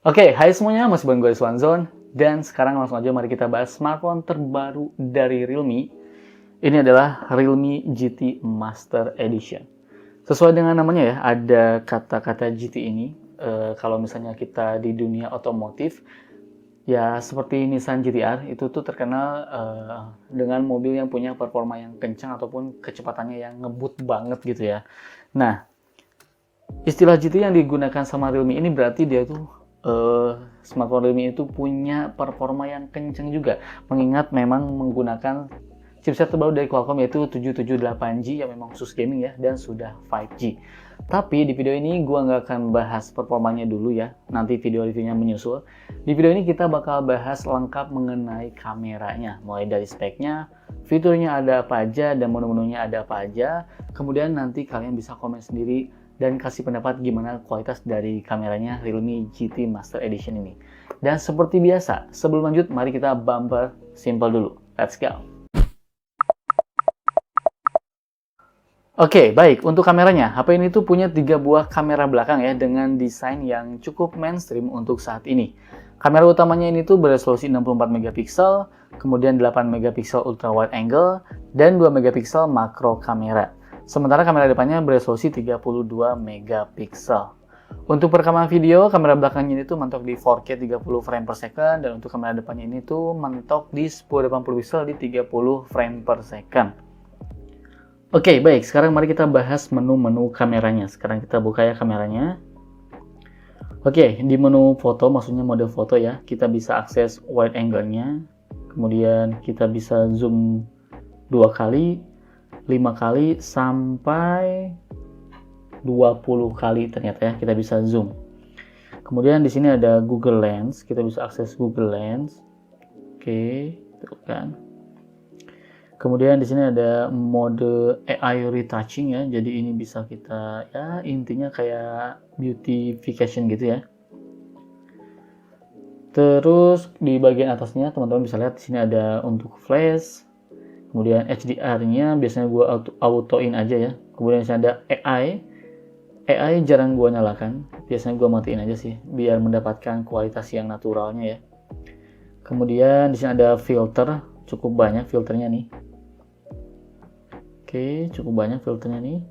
Oke, hai semuanya, masih bareng gue Swanzone. Dan sekarang langsung aja mari kita bahas smartphone terbaru dari Realme. Ini adalah Realme GT Master Edition. Sesuai dengan namanya ya, ada kata-kata GT ini. Kalau misalnya kita di dunia otomotif, ya seperti Nissan GT-R, itu tuh terkenal dengan mobil yang punya performa yang kencang ataupun kecepatannya yang ngebut banget gitu ya. Nah, istilah GT yang digunakan sama Realme ini berarti dia tuh smartphone Realme itu punya performa yang kencang juga, mengingat memang menggunakan chipset terbaru dari Qualcomm yaitu 778G yang memang khusus gaming ya, dan sudah 5G. Tapi di video ini gue nggak akan bahas performanya dulu ya, nanti video reviewnya menyusul. Di video ini kita bakal bahas lengkap mengenai kameranya, mulai dari speknya, fiturnya ada apa aja, dan menu-menunya ada apa aja. Kemudian nanti kalian bisa komen sendiri dan kasih pendapat gimana kualitas dari kameranya Realme GT Master Edition ini. Dan seperti biasa, sebelum lanjut, mari kita bumper simple dulu. Let's go! Oke, baik. Untuk kameranya, HP ini tuh punya 3 buah kamera belakang ya, dengan desain yang cukup mainstream untuk saat ini. Kamera utamanya ini tuh beresolusi 64 megapiksel, kemudian 8 megapiksel ultra wide angle, dan 2 megapiksel makro kamera. Sementara kamera depannya beresolusi 32 megapiksel. Untuk perekaman video, kamera belakangnya ini tuh mentok di 4K 30 frame per second, dan untuk kamera depannya ini tuh mentok di 1080 pixel di 30 frame per second. Oke, baik. Sekarang mari kita bahas menu-menu kameranya. Sekarang kita buka ya kameranya. Oke, di menu foto, maksudnya mode foto ya, kita bisa akses wide angle-nya. Kemudian kita bisa zoom 2 kali, 5 kali, sampai 20 kali ternyata ya, kita bisa zoom. Kemudian di sini ada Google Lens, kita bisa akses Google Lens. Oke, tuh kan. Kemudian di sini ada mode AI retouching ya, jadi ini bisa kita ya intinya kayak beautification gitu ya. Terus di bagian atasnya teman-teman bisa lihat di sini ada untuk flash, kemudian HDR-nya biasanya gue auto-in aja ya. Kemudian di sini ada AI jarang gue nyalakan, biasanya gue matiin aja sih biar mendapatkan kualitas yang naturalnya ya. Kemudian di sini ada filter, cukup banyak filternya nih. Oke, cukup banyak filternya nih.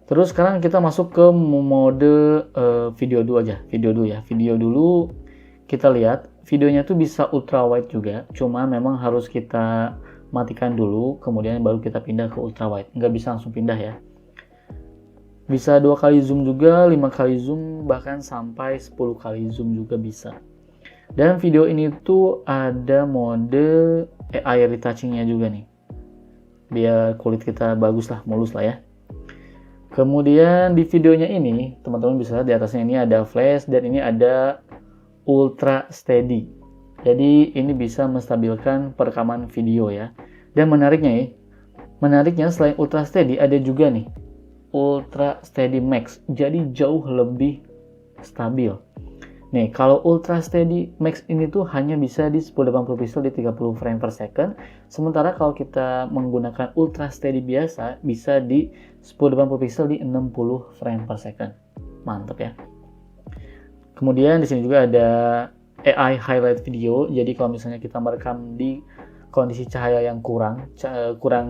Terus sekarang kita masuk ke mode video dulu aja. Video dulu kita lihat videonya tuh bisa ultra wide juga. Cuma memang harus kita matikan dulu, kemudian baru kita pindah ke ultra wide. Nggak bisa langsung pindah ya. Bisa 2 kali zoom juga, 5 kali zoom, bahkan sampai 10 kali zoom juga bisa. Dan video ini tuh ada mode AI retouching-nya juga nih, biar kulit kita bagus lah, mulus lah ya. Kemudian di videonya ini teman-teman bisa lihat di atasnya ini ada flash, dan ini ada ultra steady, jadi ini bisa menstabilkan perekaman video ya. Dan menariknya selain ultra steady ada juga nih ultra steady max, jadi jauh lebih stabil. Nih, kalau Ultra Steady Max ini tuh hanya bisa di 1080 pixel di 30 frame per second. Sementara kalau kita menggunakan Ultra Steady biasa, bisa di 1080 pixel di 60 frame per second. Mantap ya. Kemudian di sini juga ada AI highlight video. Jadi kalau misalnya kita merekam di kondisi cahaya yang kurang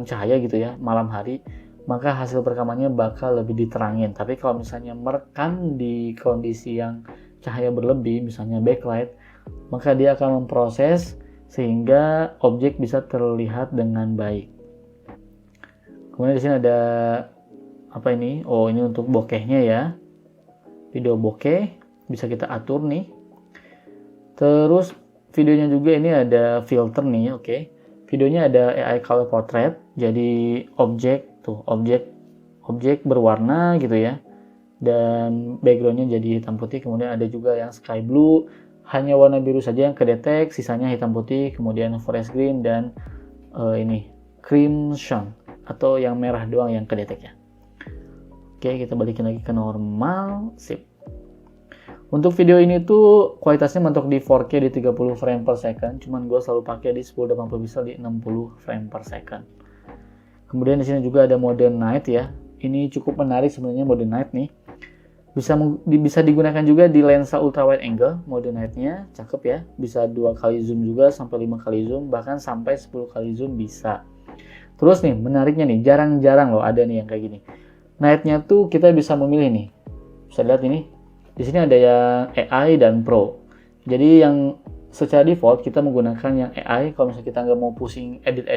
cahaya gitu ya, malam hari, maka hasil perekamannya bakal lebih diterangin. Tapi kalau misalnya merekam di kondisi yang cahaya berlebih, misalnya backlight, maka dia akan memproses sehingga objek bisa terlihat dengan baik. Kemudian di sini ada apa ini? Oh, ini untuk bokehnya ya. Video bokeh bisa kita atur nih. Terus videonya juga ini ada filter nih, oke. Videonya ada AI color portrait, jadi objek berwarna gitu ya. Dan backgroundnya jadi hitam putih. Kemudian ada juga yang sky blue, hanya warna biru saja yang kedetek, sisanya hitam putih. Kemudian forest green dan ini crimson atau yang merah doang yang kedetek ya. Oke, kita balikin lagi ke normal. Sip. Untuk video ini tuh kualitasnya mentok di 4K di 30 frame per second, cuman gue selalu pakai di 1080 pixel di 60 frame per second. Kemudian di sini juga ada mode night ya. Ini cukup menarik sebenarnya mode night nih. Bisa digunakan juga di lensa ultra wide angle, mode night-nya cakep ya. Bisa 2 kali zoom juga sampai 5 kali zoom, bahkan sampai 10 kali zoom bisa. Terus nih, menariknya nih, jarang-jarang loh ada nih yang kayak gini. Night-nya tuh kita bisa memilih nih. Bisa lihat ini. Di sini ada yang AI dan Pro. Jadi yang secara default kita menggunakan yang AI kalau misalnya kita nggak mau pusing edit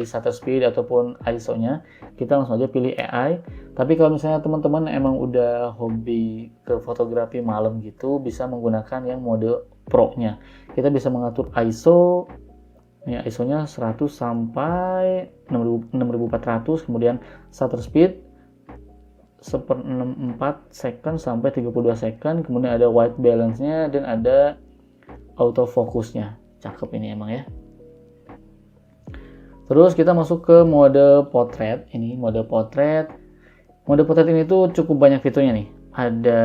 shutter speed ataupun ISO-nya, kita langsung aja pilih AI. Tapi kalau misalnya teman-teman emang udah hobi ke fotografi malam gitu, bisa menggunakan yang mode Pro-nya. Kita bisa mengatur ISO, ya ISO-nya 100 sampai 6400, kemudian shutter speed 1/64 second sampai 32 second, kemudian ada white balance-nya dan ada autofocusnya. Cakep ini emang ya. Terus kita masuk ke mode portrait. Ini mode portrait. Mode portrait ini tuh cukup banyak fiturnya nih. Ada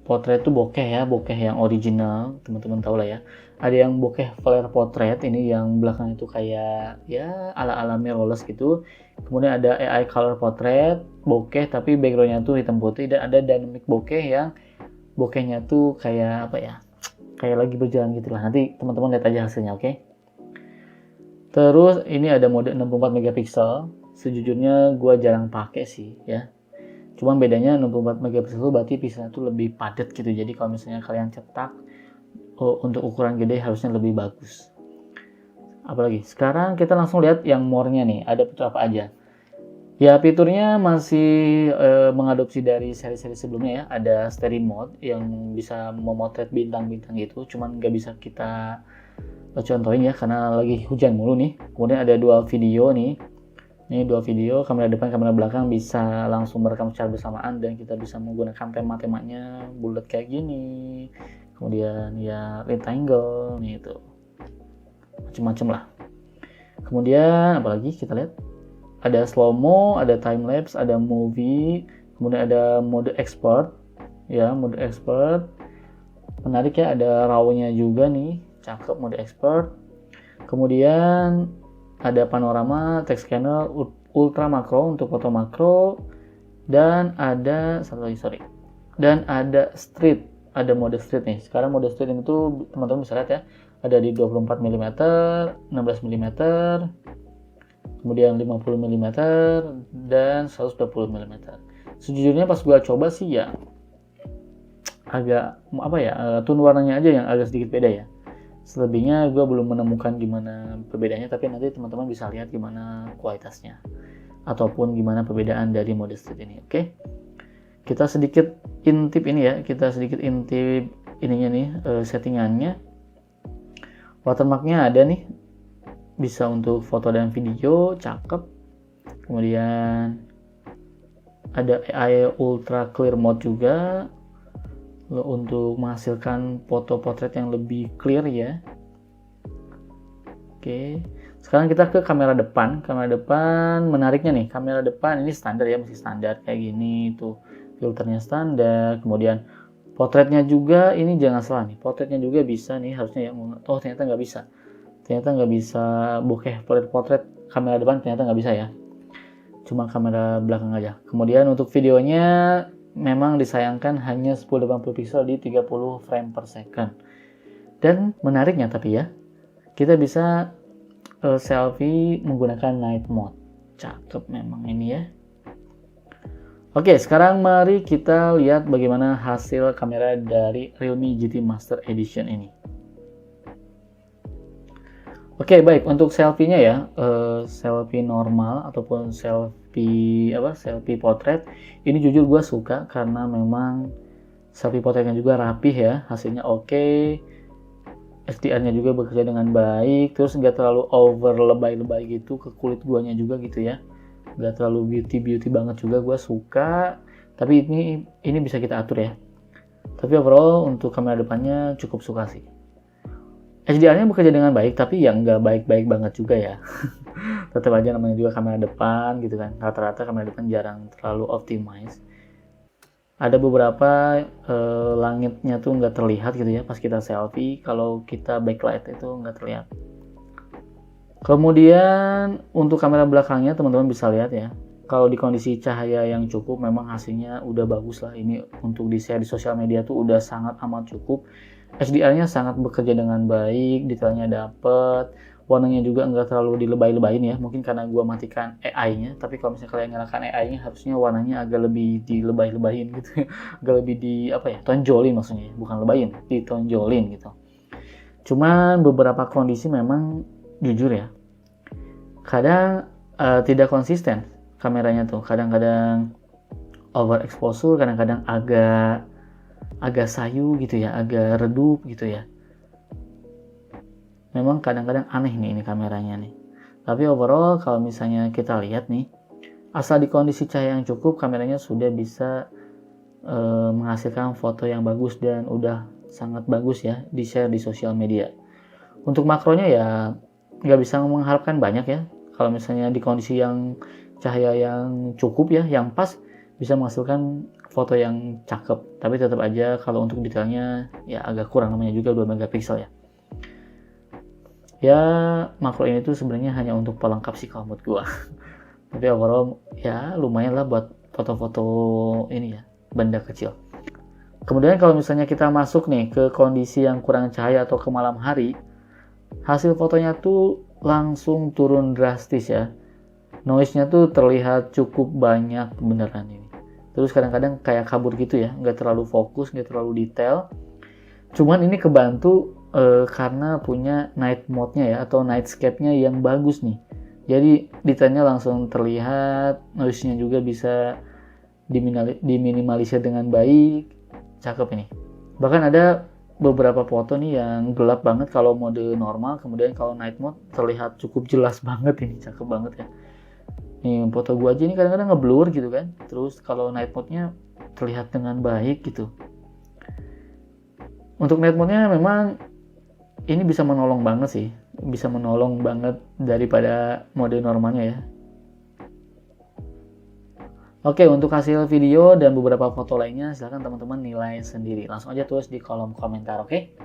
portrait tuh bokeh ya, bokeh yang original, teman-teman tahu lah ya. Ada yang bokeh flare portrait, ini yang belakang itu kayak ya ala-ala mirrorless gitu. Kemudian ada AI color portrait, bokeh tapi backgroundnya tuh hitam putih, dan ada dynamic bokeh yang bokehnya tuh kayak apa ya? Kayak lagi berjalan gitu lah. Nanti teman-teman lihat aja hasilnya, oke? Terus ini ada mode 64 megapiksel. Sejujurnya gue jarang pakai sih ya. Cuman bedanya 64 megapiksel berarti pixelnya tuh lebih padat gitu. Jadi kalau misalnya kalian cetak untuk ukuran gede harusnya lebih bagus. Apalagi sekarang kita langsung lihat yang more-nya nih. Ada fitur apa aja? Ya, fiturnya masih mengadopsi dari seri-seri sebelumnya ya. Ada steady mode yang bisa memotret bintang-bintang gitu. Cuman nggak bisa kita contohin ya karena lagi hujan mulu nih. Kemudian ada dual video nih. Ini dua video, kamera depan, kamera belakang bisa langsung merekam secara bersamaan dan kita bisa menggunakan tema-temanya bulat kayak gini. Kemudian ya rectangle nih itu. Macam-macam lah. Kemudian apalagi kita lihat? Ada slow-mo, ada time lapse, ada movie, kemudian ada mode expert, ya mode expert. Menarik ya, ada raw-nya juga nih, cakep mode expert. Kemudian ada panorama, text scanner, ultra makro untuk foto makro, dan ada dan ada street, ada mode street nih. Sekarang mode street ini tuh teman-teman bisa lihat ya, ada di 24 mm, 16 mm. Kemudian 50 mm dan 120 mm. Sejujurnya pas gue coba sih ya agak apa ya, tone warnanya aja yang agak sedikit beda ya. Selebihnya gue belum menemukan gimana perbedaannya, tapi nanti teman-teman bisa lihat gimana kualitasnya ataupun gimana perbedaan dari mode street ini. Oke. Kita sedikit intip ini ya, ininya nih, settingannya. Watermarknya ada nih. Bisa untuk foto dan video, cakep. Kemudian ada AI Ultra Clear Mode juga untuk menghasilkan foto potret yang lebih clear ya. Oke, sekarang kita ke kamera depan. Kamera depan menariknya nih, kamera depan ini standar ya, masih standar kayak gini tuh, filternya standar. Kemudian potretnya juga, ini jangan salah nih, potretnya juga bisa nih harusnya ya. Oh ternyata nggak bisa. Ternyata nggak bisa bokeh potret kamera depan, ternyata nggak bisa ya, cuma kamera belakang aja. Kemudian untuk videonya memang disayangkan hanya 1080 pixel di 30 frame per second. Dan menariknya tapi ya, kita bisa selfie menggunakan night mode. Cakep memang ini ya. Oke, sekarang mari kita lihat bagaimana hasil kamera dari Realme GT Master Edition ini. Oke, baik, untuk selfie-nya ya, selfie normal ataupun selfie portrait, ini jujur gue suka karena memang selfie portraitnya juga rapih ya, hasilnya oke. HDR-nya juga bekerja dengan baik, terus nggak terlalu over lebay-lebay gitu ke kulit guanya juga gitu ya, nggak terlalu beauty banget juga, gue suka. Tapi ini bisa kita atur ya. Tapi overall untuk kamera depannya cukup suka sih. HDR-nya bekerja dengan baik, tapi yang nggak baik-baik banget juga ya. Tetap aja namanya juga kamera depan gitu kan. Rata-rata kamera depan jarang terlalu optimize. Ada beberapa langitnya tuh nggak terlihat gitu ya pas kita selfie. Kalau kita backlight itu nggak terlihat. Kemudian untuk kamera belakangnya teman-teman bisa lihat ya. kalau di kondisi cahaya yang cukup memang hasilnya udah bagus lah. Ini untuk di share di sosial media tuh udah sangat amat cukup. HDR-nya sangat bekerja dengan baik, detailnya dapet, warnanya juga nggak terlalu dilebay-lebayin ya. Mungkin karena gua matikan AI-nya, tapi kalau misalnya kalian nyalakan AI-nya harusnya warnanya agak lebih dilebay-lebayin gitu. Agak lebih di apa ya, tonjolin maksudnya, bukan lebayin, ditonjolin gitu. Cuman beberapa kondisi memang jujur ya, kadang tidak konsisten kameranya tuh. Kadang-kadang overexposure, kadang-kadang agak sayu gitu ya, agak redup gitu ya. Memang kadang-kadang aneh nih ini kameranya nih. Tapi overall kalau misalnya kita lihat nih, asal di kondisi cahaya yang cukup, kameranya sudah bisa menghasilkan foto yang bagus dan udah sangat bagus ya di share di sosial media. Untuk makronya ya nggak bisa mengharapkan banyak ya. Kalau misalnya di kondisi yang cahaya yang cukup ya, yang pas, bisa menghasilkan foto yang cakep. Tapi tetap aja kalau untuk detailnya ya agak kurang, namanya juga 2 megapiksel ya. Ya makro ini tuh sebenarnya hanya untuk pelengkap sih kalau menurut gua. Tapi overall ya lumayan lah buat foto-foto ini ya, benda kecil. Kemudian kalau misalnya kita masuk nih ke kondisi yang kurang cahaya atau ke malam hari, hasil fotonya tuh langsung turun drastis ya. Noise-nya tuh terlihat cukup banyak beneran ini. Terus kadang-kadang kayak kabur gitu ya, nggak terlalu fokus, nggak terlalu detail. Cuman ini kebantu karena punya night mode-nya ya, atau nightscape-nya yang bagus nih. Jadi detailnya langsung terlihat, noise-nya juga bisa diminimalisir dengan baik. Cakep ini. Bahkan ada beberapa foto nih yang gelap banget kalau mode normal, kemudian kalau night mode terlihat cukup jelas banget ini, cakep banget ya. Nih foto gua aja ini kadang-kadang ngeblur gitu kan. Terus kalau night mode-nya terlihat dengan baik gitu. Untuk night mode-nya memang ini bisa menolong banget sih. Bisa menolong banget daripada mode normalnya ya. Oke, untuk hasil video dan beberapa foto lainnya silahkan teman-teman nilai sendiri. Langsung aja tulis di kolom komentar, oke?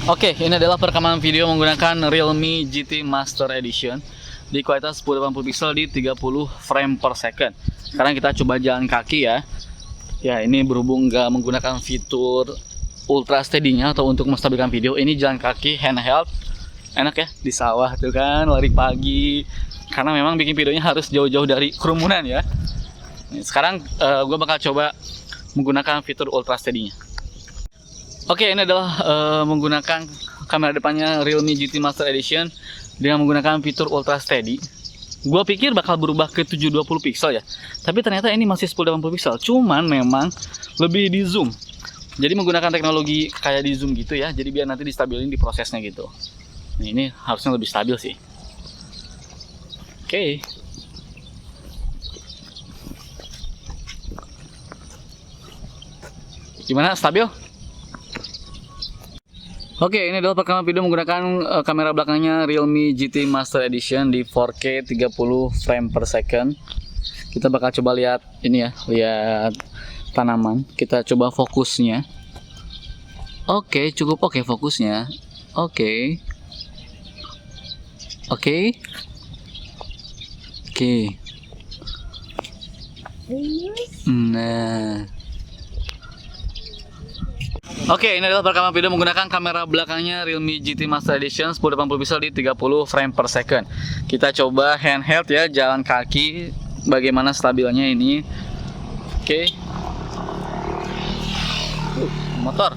Oke, ini adalah perekaman video menggunakan Realme GT Master Edition di kualitas 1080 pixel di 30 frame per second. Sekarang kita coba jalan kaki ya. Ya, ini berhubung nggak menggunakan fitur ultra steady-nya atau untuk menstabilkan video, ini jalan kaki handheld. Enak ya, di sawah tuh kan, lari pagi. Karena memang bikin videonya harus jauh-jauh dari kerumunan ya. Sekarang gue bakal coba menggunakan fitur ultra steady-nya. Oke, ini adalah menggunakan kamera depannya Realme GT Master Edition dengan menggunakan fitur Ultra Steady. Gua pikir bakal berubah ke 720 pixel ya, tapi ternyata ini masih 1080 pixel. Cuman memang lebih di zoom. Jadi menggunakan teknologi kayak di zoom gitu ya. Jadi biar nanti distabilin di prosesnya gitu. Nah, ini harusnya lebih stabil sih. Oke. Gimana, stabil? Oke, ini adalah perekaman video menggunakan kamera belakangnya Realme GT Master Edition di 4K 30 frame per second. Kita bakal coba lihat ini ya, lihat tanaman. Kita coba fokusnya. Oke, cukup oke fokusnya. Oke. Oke. Oke. Nah. Oke, ini adalah perekaman video menggunakan kamera belakangnya Realme GT Master Edition 1080 pixel di 30 frame per second. Kita coba handheld ya, jalan kaki, bagaimana stabilnya ini. Oke. Motor.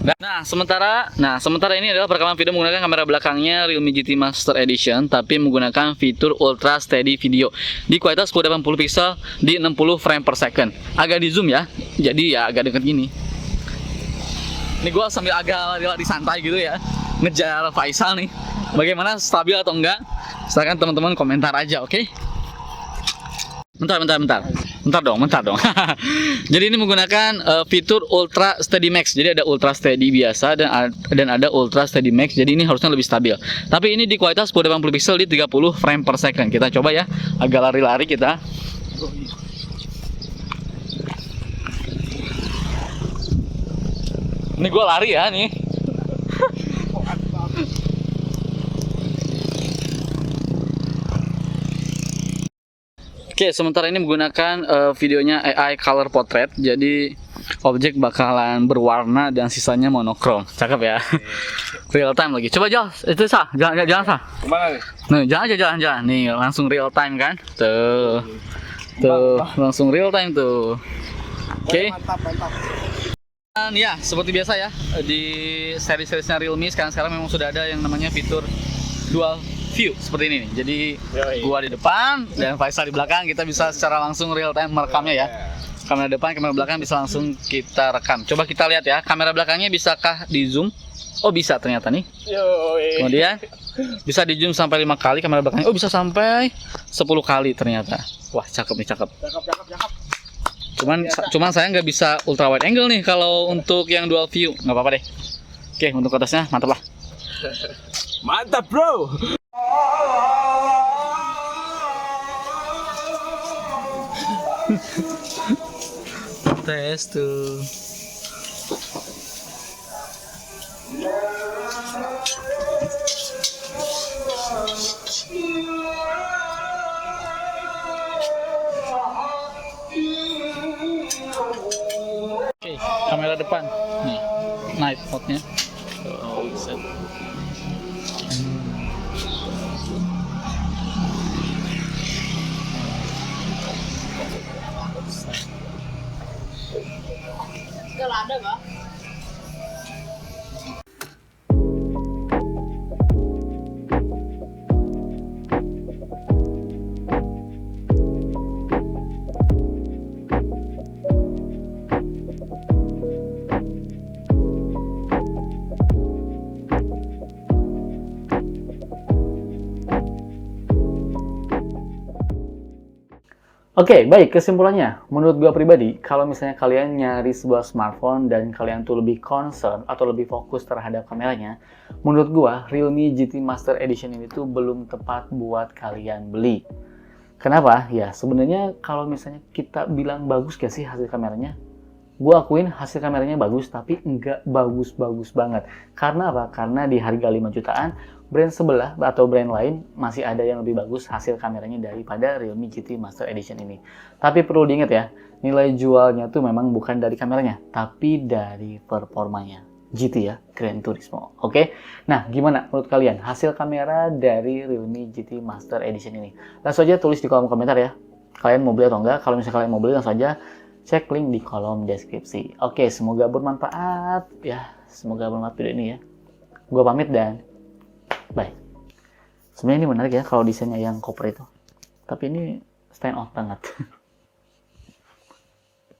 Nah, sementara ini adalah perekaman video menggunakan kamera belakangnya Realme GT Master Edition tapi menggunakan fitur Ultra Steady Video di kualitas 1080 pixel di 60 frame per second. Agak di zoom ya. Jadi ya agak deket gini. Ini gua sambil agak lari santai gitu ya. Ngejar Faisal nih. Bagaimana, stabil atau enggak? Silakan teman-teman komentar aja, oke? Bentar dong. Jadi ini menggunakan fitur Ultra Steady Max. Jadi ada Ultra Steady biasa dan ada Ultra Steady Max. Jadi ini harusnya lebih stabil. Tapi ini di kualitas 1080 pixel di 30 frame per second. Kita coba ya, agak lari-lari kita. Ini gue lari ya nih. Oke, sementara ini menggunakan videonya AI Color Portrait. Jadi objek bakalan berwarna dan sisanya monokrom. Cakep ya. Real time lagi. Coba jalan. Itu sah. Jalan sah. Kemana nih? Nih, jalan. Nih, langsung real time kan? Tuh. Langsung real time tuh. Oke. Mantap. Dan ya, seperti biasa ya, di seri-serisnya Realme sekarang memang sudah ada yang namanya fitur dual view seperti ini nih. Jadi gua di depan dan Faisal di belakang, kita bisa secara langsung real time merekamnya ya. Kamera depan, kamera belakang bisa langsung kita rekam. Coba kita lihat ya, kamera belakangnya bisakah di zoom? Oh, bisa ternyata nih. Kemudian bisa di zoom sampai 5 kali kamera belakangnya. Oh, bisa sampai 10 kali ternyata. Wah, cakep nih, cakep. Cuman saya nggak bisa ultra wide angle nih kalau untuk yang dual view. Nggak apa-apa deh. Oke, untuk atasnya mantap lah. Mantap, bro. Tes tuh. Oke, kamera depan nih, night mode-nya. Oh, bisa. Kalau ada nggak? Oke, baik, kesimpulannya, menurut gua pribadi, kalau misalnya kalian nyari sebuah smartphone dan kalian tuh lebih concern atau lebih fokus terhadap kameranya, menurut gua Realme GT Master Edition ini tuh belum tepat buat kalian beli. Kenapa? Ya, sebenarnya kalau misalnya kita bilang bagus gak sih hasil kameranya? Gua akuin hasil kameranya bagus, tapi nggak bagus-bagus banget. Karena apa? Karena di harga 5 jutaan, brand sebelah atau brand lain masih ada yang lebih bagus hasil kameranya daripada Realme GT Master Edition ini. Tapi perlu diingat ya, nilai jualnya tuh memang bukan dari kameranya, tapi dari performanya. GT ya, Gran Turismo. Oke? Nah, gimana menurut kalian hasil kamera dari Realme GT Master Edition ini? Langsung aja tulis di kolom komentar ya. Kalian mau beli atau enggak? Kalau misalnya kalian mau beli, langsung aja cek link di kolom deskripsi. Oke, semoga bermanfaat ya. Semoga bermanfaat video ini ya. Gua pamit dan bye. Sebenarnya ini menarik ya kalau desainnya yang koper itu. Tapi ini stand out banget.